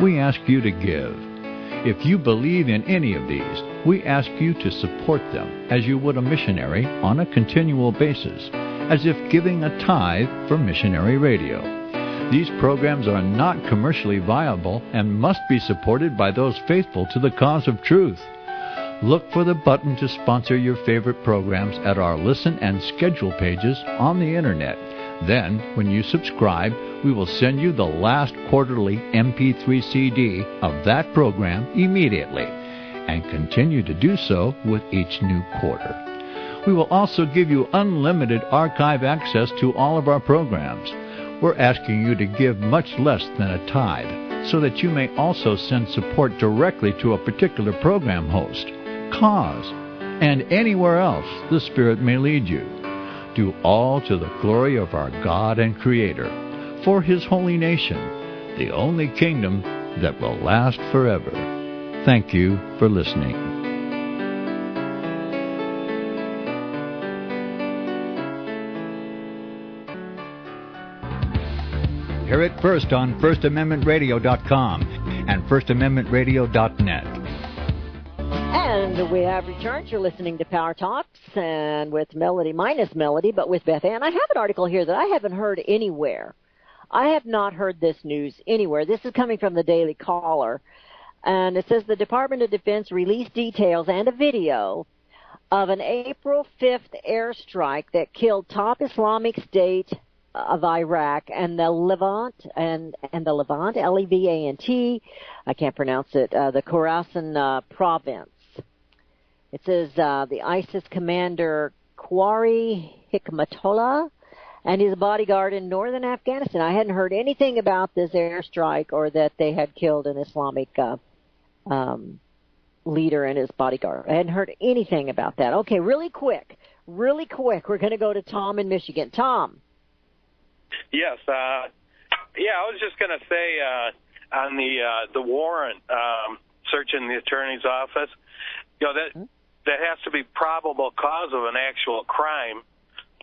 we ask you to give. If you believe in any of these, we ask you to support them as you would a missionary on a continual basis, as if giving a tithe for missionary radio. These programs are not commercially viable and must be supported by those faithful to the cause of truth. Look for the button to sponsor your favorite programs at our listen and schedule pages on the internet. Then, when you subscribe, we will send you the last quarterly MP3 CD of that program immediately, and continue to do so with each new quarter. We will also give you unlimited archive access to all of our programs. We're asking you to give much less than a tithe, so that you may also send support directly to a particular program host, cause, and anywhere else the Spirit may lead you. Do all to the glory of our God and Creator, for His holy nation, the only kingdom that will last forever. Thank you for listening. Hear it first on FirstAmendmentRadio.com and FirstAmendmentRadio.net. And And we have returned. You're listening to Power Talks, and with Melody, minus Melody, but with Beth. And I have an article here that I haven't heard anywhere. I have not heard this news anywhere. This is coming from the Daily Caller. And it says the Department of Defense released details and a video of an April 5th airstrike that killed top Islamic State of Iraq and the Levant, Levant, I can't pronounce it, the Khorasan province. It says the ISIS commander Qari Hikmatullah and his bodyguard in northern Afghanistan. I hadn't heard anything about this airstrike or that they had killed an Islamic leader and his bodyguard. I hadn't heard anything about that. Okay, really quick. We're going to go to Tom in Michigan. Tom. Yes. I was just going to say on the warrant searching the attorney's office, that has to be probable cause of an actual crime.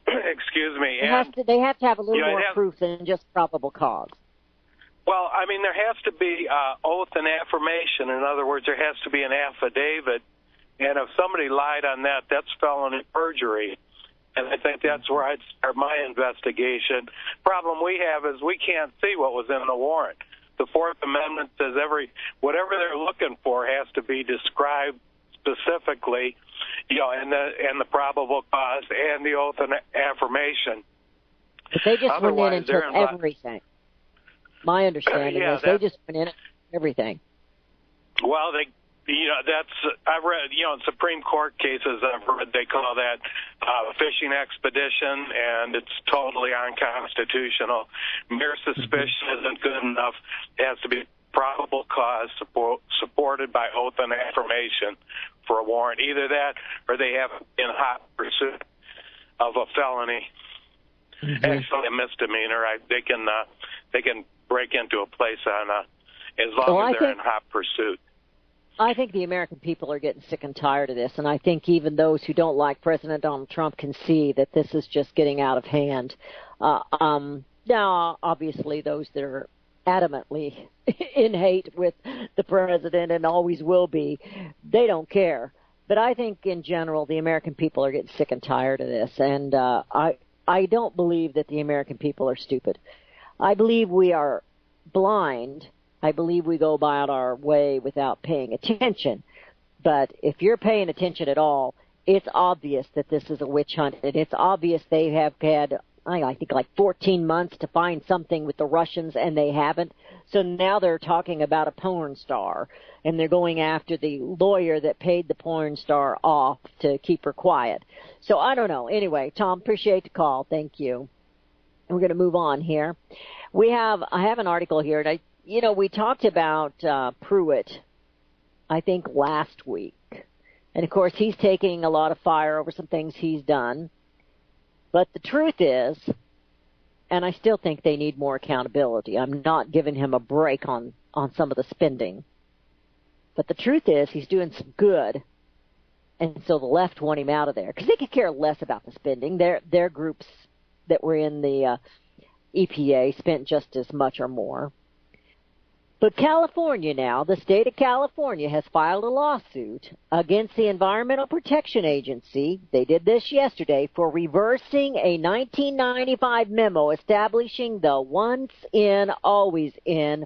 Excuse me. They have to have a little more proof than just probable cause. Well, I mean, there has to be oath and affirmation. In other words, there has to be an affidavit. And if somebody lied on that, that's felony perjury. And I think that's where I'd start my investigation. Problem we have is we can't see what was in the warrant. The Fourth Amendment says whatever they're looking for has to be described specifically, and the probable cause and the oath and affirmation. But they just went in and took everything. My understanding is they just went in and took everything. Well, I've read, in Supreme Court cases I've read, they call that fishing expedition, and it's totally unconstitutional. Mere suspicion isn't good enough. It has to be probable cause supported by oath and affirmation for a warrant. Either that or they have in hot pursuit of a felony. Mm-hmm. Actually, a misdemeanor. They can break into a place as long as they're in hot pursuit. I think the American people are getting sick and tired of this, and I think even those who don't like President Donald Trump can see that this is just getting out of hand. Now, obviously, those that are adamantly in hate with the president and always will be, they don't care. But I think in general the American people are getting sick and tired of this, and I don't believe that the American people are stupid. I believe we are blind. I believe we go about our way without paying attention. But if you're paying attention at all, it's obvious that this is a witch hunt, and it's obvious they have had, I think, like 14 months to find something with the Russians, and they haven't. So now they're talking about a porn star, and they're going after the lawyer that paid the porn star off to keep her quiet. So I don't know. Anyway, Tom, appreciate the call. Thank you. We're going to move on here. I have an article here, and we talked about Pruitt, I think, last week. And, of course, he's taking a lot of fire over some things he's done. But the truth is, and I still think they need more accountability. I'm not giving him a break on some of the spending. But the truth is he's doing some good, and so the left want him out of there. Because they could care less about the spending. Their groups that were in the EPA spent just as much or more. But California now, the state of California, has filed a lawsuit against the Environmental Protection Agency. They did this yesterday for reversing a 1995 memo establishing the once in, always in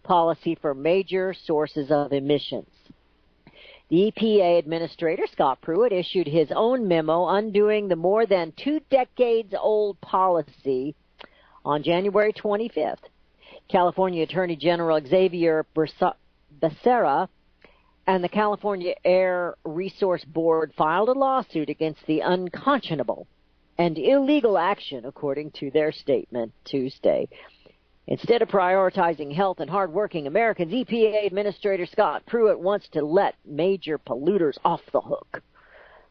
policy for major sources of emissions. The EPA Administrator, Scott Pruitt, issued his own memo undoing the more than 2 decades old policy on January 25th. California Attorney General Xavier Becerra and the California Air Resource Board filed a lawsuit against the unconscionable and illegal action, according to their statement Tuesday. Instead of prioritizing health and hardworking Americans, EPA Administrator Scott Pruitt wants to let major polluters off the hook.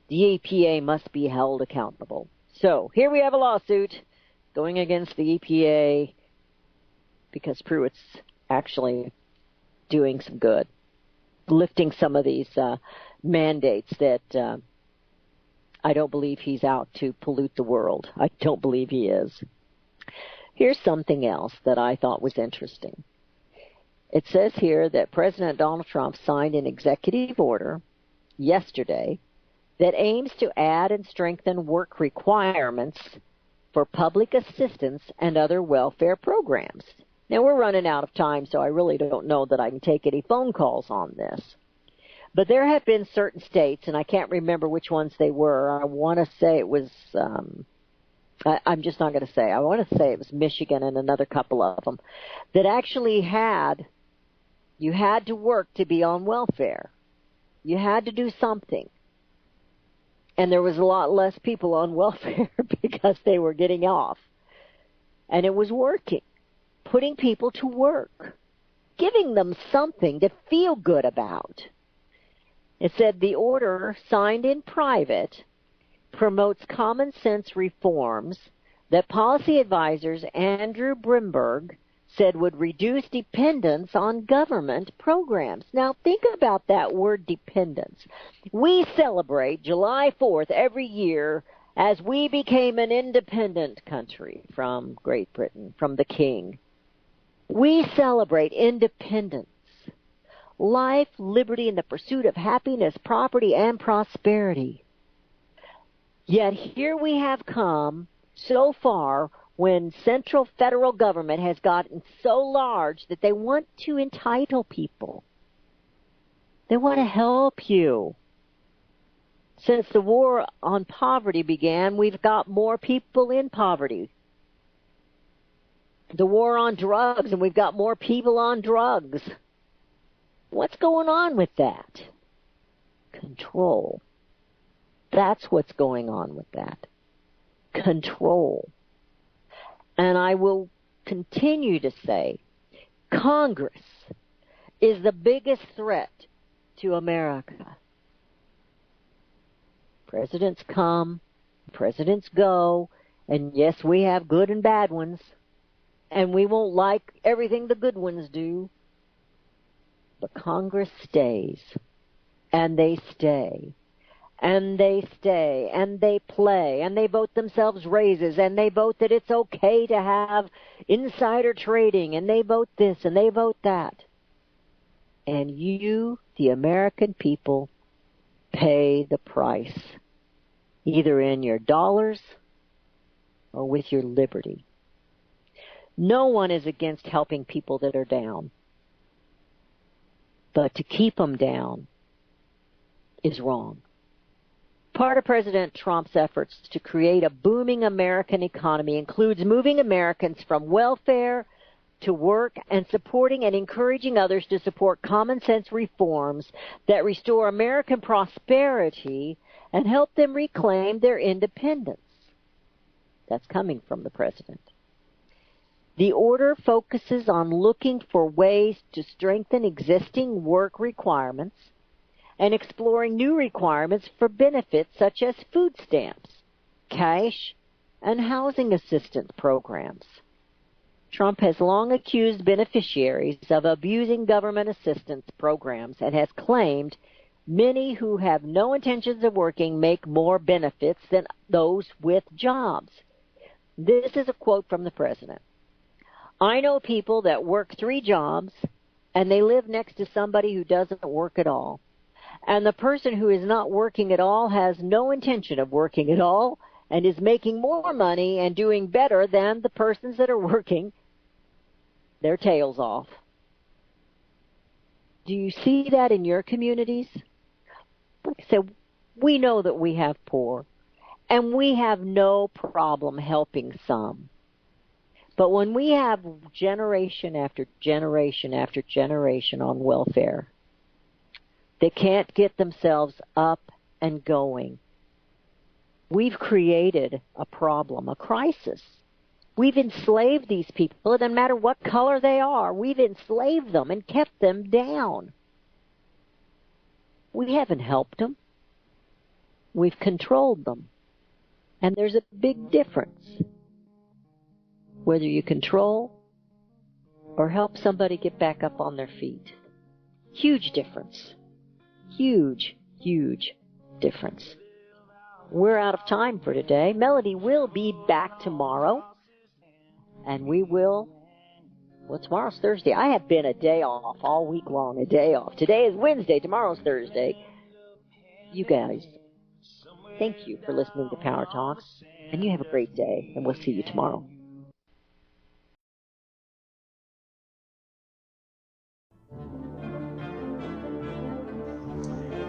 The EPA must be held accountable. So here we have a lawsuit going against the EPA because Pruitt's actually doing some good, lifting some of these mandates that I don't believe he's out to pollute the world. I don't believe he is. Here's something else that I thought was interesting. It says here that President Donald Trump signed an executive order yesterday that aims to add and strengthen work requirements for public assistance and other welfare programs. Now, we're running out of time, so I really don't know that I can take any phone calls on this. But there have been certain states, and I can't remember which ones they were. I want to say it was, I'm just not going to say. I want to say it was Michigan and another couple of them that actually you had to work to be on welfare. You had to do something. And there was a lot less people on welfare because they were getting off. And it was working, putting people to work, giving them something to feel good about. It said the order, signed in private, promotes common sense reforms that policy advisors Andrew Brimberg said would reduce dependence on government programs. Now, think about that word dependence. We celebrate July 4th every year as we became an independent country from Great Britain, from the King. We celebrate independence, life, liberty, and the pursuit of happiness, property, and prosperity. Yet here we have come so far when central federal government has gotten so large that they want to entitle people. They want to help you. Since the war on poverty began, we've got more people in poverty. The war on drugs, and we've got more people on drugs. What's going on with that? Control. That's what's going on with that. Control. And I will continue to say, Congress is the biggest threat to America. Presidents come, presidents go, and yes, we have good and bad ones, and we won't like everything the good ones do, but Congress stays, and they stay. And they stay, and they play, and they vote themselves raises, and they vote that it's okay to have insider trading, and they vote this, and they vote that. And you, the American people, pay the price, either in your dollars or with your liberty. No one is against helping people that are down, but to keep them down is wrong. Part of President Trump's efforts to create a booming American economy includes moving Americans from welfare to work and supporting and encouraging others to support common sense reforms that restore American prosperity and help them reclaim their independence. That's coming from the president. The order focuses on looking for ways to strengthen existing work requirements and exploring new requirements for benefits such as food stamps, cash, and housing assistance programs. Trump has long accused beneficiaries of abusing government assistance programs and has claimed many who have no intentions of working make more benefits than those with jobs. This is a quote from the president. I know people that work 3 jobs and they live next to somebody who doesn't work at all. And the person who is not working at all has no intention of working at all and is making more money and doing better than the persons that are working their tails off. Do you see that in your communities? Like I said, we know that we have poor, and we have no problem helping some. But when we have generation after generation after generation on welfare, they can't get themselves up and going. We've created a problem, a crisis. We've enslaved these people. It doesn't matter what color they are. We've enslaved them and kept them down. We haven't helped them. We've controlled them. And there's a big difference whether you control or help somebody get back up on their feet. Huge difference. Huge, huge difference. We're out of time for today. Melody will be back tomorrow. And we will, well, tomorrow's Thursday. I have been a day off all week long, a day off. Today is Wednesday. Tomorrow's Thursday. you guys, thank you for listening to Power Talks, and you have a great day, and we'll see you tomorrow.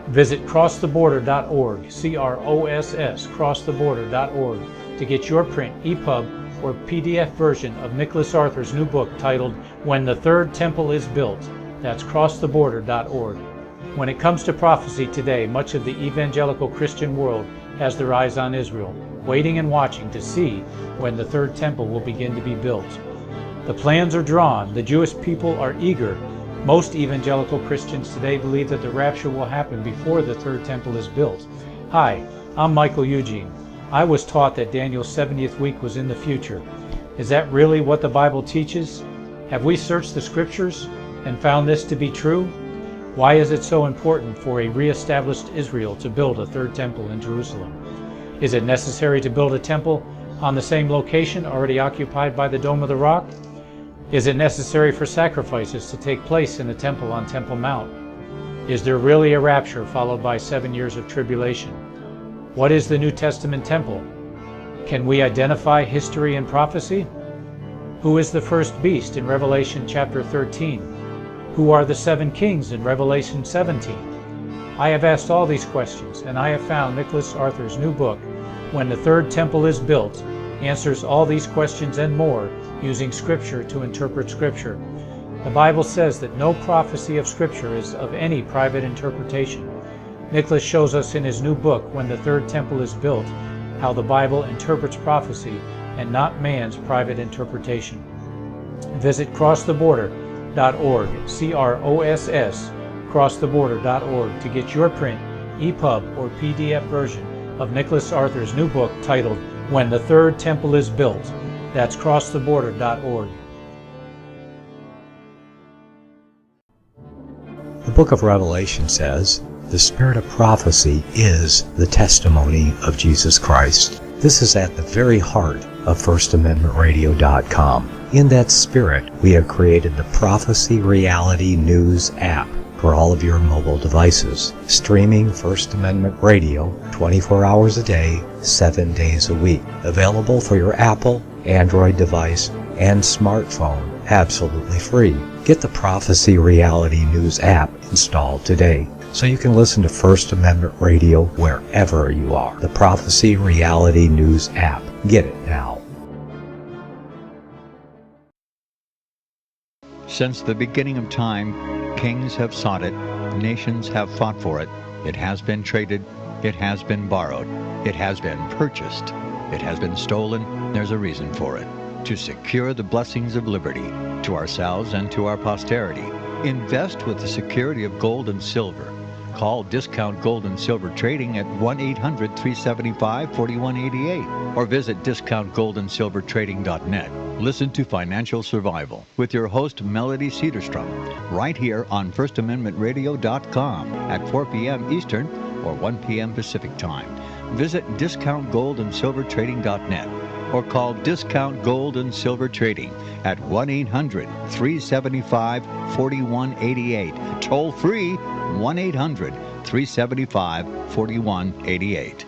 Visit crosstheborder.org, CROSS, crosstheborder.org, to get your print, EPUB, or PDF version of Nicholas Arthur's new book titled When the Third Temple is Built. That's crosstheborder.org. When it comes to prophecy today, much of the evangelical Christian world has their eyes on Israel, waiting and watching to see when the third temple will begin to be built. The plans are drawn. The Jewish people are eager. Most evangelical Christians today believe that the rapture will happen before the third temple is built. Hi, I'm Michael Eugene. I was taught that Daniel's 70th week was in the future. Is that really what the Bible teaches? Have we searched the scriptures and found this to be true? Why is it so important for a re-established Israel to build a third temple in Jerusalem? Is it necessary to build a temple on the same location already occupied by the Dome of the Rock? Is it necessary for sacrifices to take place in the temple on Temple Mount? Is there really a rapture followed by 7 years of tribulation? What is the New Testament temple? Can we identify history and prophecy? Who is the first beast in Revelation chapter 13? Who are the 7 kings in Revelation 17? I have asked all these questions, and I have found Nicholas Arthur's new book, When the Third Temple is Built, answers all these questions and more using Scripture to interpret Scripture. The Bible says that no prophecy of Scripture is of any private interpretation. Nicholas shows us in his new book, When the Third Temple is Built, how the Bible interprets prophecy and not man's private interpretation. Visit crosstheborder.org, CROSS, crosstheborder.org, to get your print, EPUB, or PDF version of Nicholas Arthur's new book titled When the Third Temple is Built. That's crosstheborder.org. The book of Revelation says, the spirit of prophecy is the testimony of Jesus Christ. This is at the very heart of FirstAmendmentRadio.com. In that spirit, we have created the Prophecy Reality News app for all of your mobile devices, streaming First Amendment Radio 24 hours a day, 7 days a week. Available for your Apple, Android device, and smartphone, absolutely free. Get the Prophecy Reality News app installed today so you can listen to First Amendment Radio wherever you are. The Prophecy Reality News app. Get it now. Since the beginning of time, kings have sought it, nations have fought for it. It has been traded, it has been borrowed, it has been purchased, it has been stolen. There's a reason for it. To secure the blessings of liberty to ourselves and to our posterity. Invest with the security of gold and silver. Call Discount Gold and Silver Trading at 1-800-375-4188 or visit discountgoldandsilvertrading.net. Listen to Financial Survival with your host Melody Cedarstrom right here on FirstAmendmentRadio.com at 4 p.m. Eastern or 1 p.m. Pacific Time. Visit discountgoldandsilvertrading.net or call Discount Gold and Silver Trading at 1-800-375-4188. Toll free 1-800-375-4188.